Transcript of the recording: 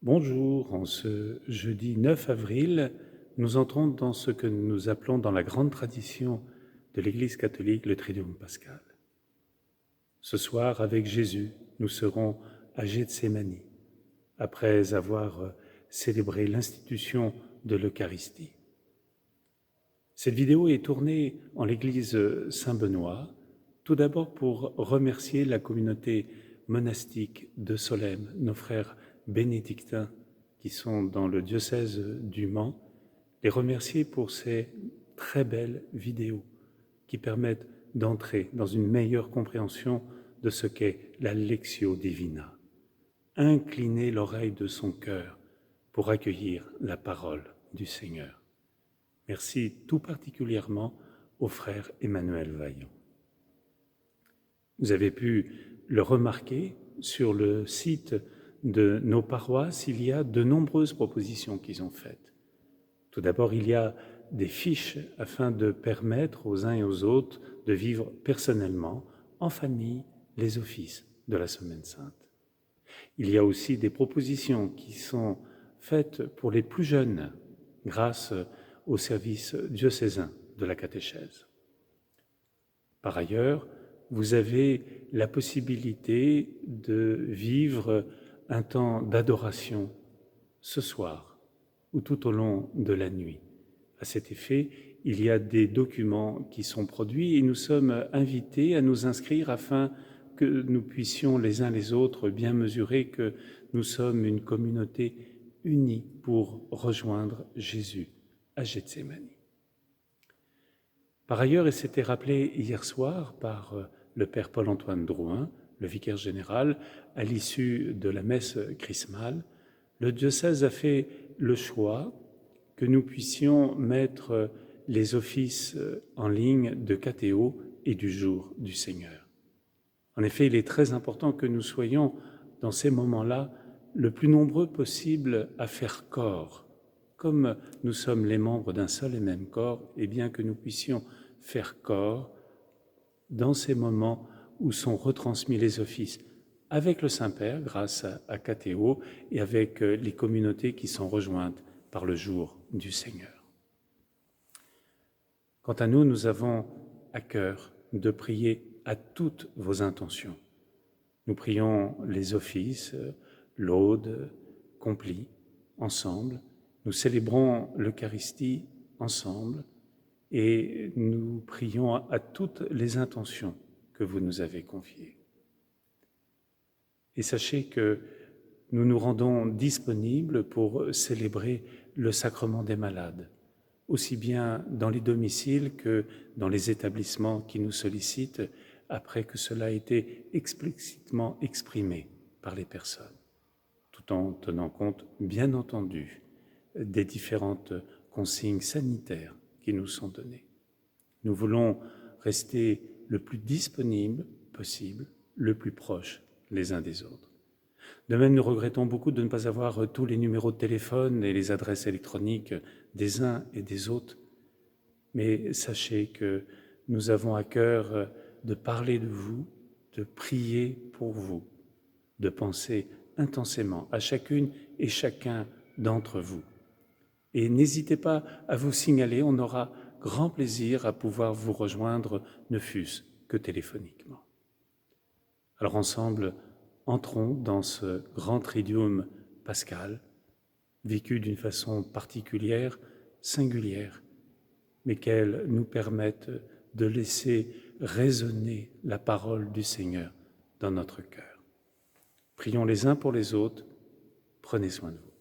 Bonjour, en ce jeudi 9 avril, nous entrons dans ce que nous appelons dans la grande tradition de l'Église catholique le Triduum pascal. Ce soir, avec Jésus, nous serons à Gethsémani, après avoir célébré l'institution de l'Eucharistie. Cette vidéo est tournée en l'église Saint-Benoît, tout d'abord pour remercier la communauté monastique de Solesmes, nos frères bénédictins qui sont dans le diocèse du Mans, les remercier pour ces très belles vidéos qui permettent d'entrer dans une meilleure compréhension de ce qu'est la Lectio Divina. Incliner l'oreille de son cœur pour accueillir la parole du Seigneur. Merci tout particulièrement au frère Emmanuel Vaillant. Vous avez pu le remarquer, sur le site de nos paroisses, il y a de nombreuses propositions qui sont faites. Tout d'abord, il y a des fiches afin de permettre aux uns et aux autres de vivre personnellement, en famille, les offices de la Semaine Sainte. Il y a aussi des propositions qui sont faites pour les plus jeunes, grâce au service diocésain de la catéchèse. Par ailleurs, vous avez la possibilité de vivre un temps d'adoration ce soir ou tout au long de la nuit. À cet effet, il y a des documents qui sont produits et nous sommes invités à nous inscrire afin que nous puissions les uns les autres bien mesurer que nous sommes une communauté unie pour rejoindre Jésus à Gethsémani. Par ailleurs, et c'était rappelé hier soir par le Père Paul-Antoine Drouin, le vicaire général, à l'issue de la messe chrismale, le diocèse a fait le choix que nous puissions mettre les offices en ligne de catéo et du jour du Seigneur. En effet, il est très important que nous soyons, dans ces moments-là, le plus nombreux possible à faire corps. Comme nous sommes les membres d'un seul et même corps, et bien que nous puissions faire corps dans ces moments où sont retransmis les offices avec le Saint-Père, grâce à Catéo, et avec les communautés qui sont rejointes par le jour du Seigneur. Quant à nous, nous avons à cœur de prier à toutes vos intentions. Nous prions les offices, l'aude, complis, ensemble. Nous célébrons l'Eucharistie ensemble et nous prions à toutes les intentions que vous nous avez confiées. Et sachez que nous nous rendons disponibles pour célébrer le sacrement des malades, aussi bien dans les domiciles que dans les établissements qui nous sollicitent après que cela a été explicitement exprimé par les personnes, tout en tenant compte, bien entendu, des différentes consignes sanitaires qui nous sont données. Nous voulons rester le plus disponible possible, le plus proche les uns des autres. De même, nous regrettons beaucoup de ne pas avoir tous les numéros de téléphone et les adresses électroniques des uns et des autres, mais sachez que nous avons à cœur de parler de vous, de prier pour vous, de penser intensément à chacune et chacun d'entre vous. Et n'hésitez pas à vous signaler, on aura grand plaisir à pouvoir vous rejoindre, ne fût-ce que téléphoniquement. Alors ensemble, entrons dans ce grand Triduum pascal, vécu d'une façon particulière, singulière, mais qu'elle nous permette de laisser résonner la parole du Seigneur dans notre cœur. Prions les uns pour les autres, prenez soin de vous.